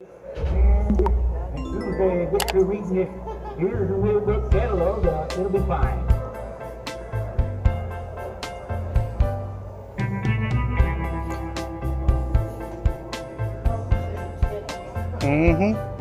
And as soon as they get to reading this here a little bit catalog, it'll be fine. Mm-hmm.